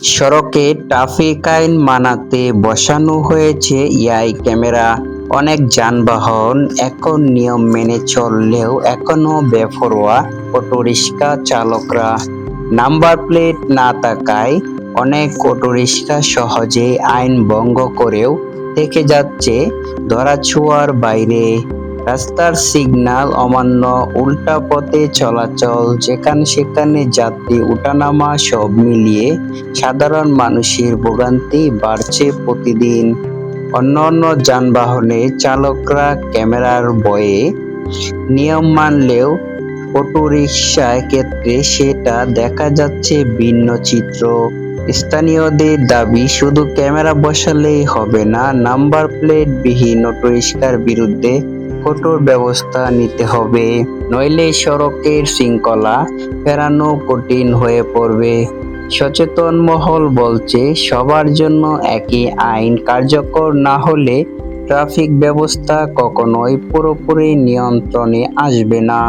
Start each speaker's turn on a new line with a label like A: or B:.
A: সড়কে ট্রাফিক আইন মানাতে বসানো হয়েছে এআই ক্যামেরা। অনেক যানবাহন এখন নিয়ম মেনে চললেও এখনো বেপরোয়া অটোরিকশা চালকরা। নাম্বার প্লেট না থাকায় অনেক অটোরিকশা সহজেই আইন ভঙ্গ করেও থেকে যাচ্ছে ধরাছোঁয়ার বাইরে। রাস্তার সিগন্যাল অমান্য, উল্টা পথে চলাচল, যেখানে সেখানে যাত্রী ওঠানামা সব মিলিয়ে সাধারণ মানুষের ভোগান্তি বাড়ছে প্রতিদিন। অন্যান্য যানবাহনের চালকরা ক্যামেরার ভয়ে নিয়ম মানলেও অটোরিকশার ক্ষেত্রে সেটা দেখা যাচ্ছে ভিন্ন চিত্র। স্থানীয়দের দাবি, শুধু ক্যামেরা বসালেই হবে না, নাম্বার প্লেট বিহীন অটোরিকশার বিরুদ্ধে কঠোর ব্যবস্থা নিতে হবে, নইলে সড়কের শৃঙ্খলা ফেরানো কঠিন হয়ে পড়বে। সচেতন মহল বলছে, সবার জন্য একই আইন কার্যকর না হলে ট্রাফিক ব্যবস্থা কখনোই পুরোপুরি নিয়ন্ত্রণে আসবে না।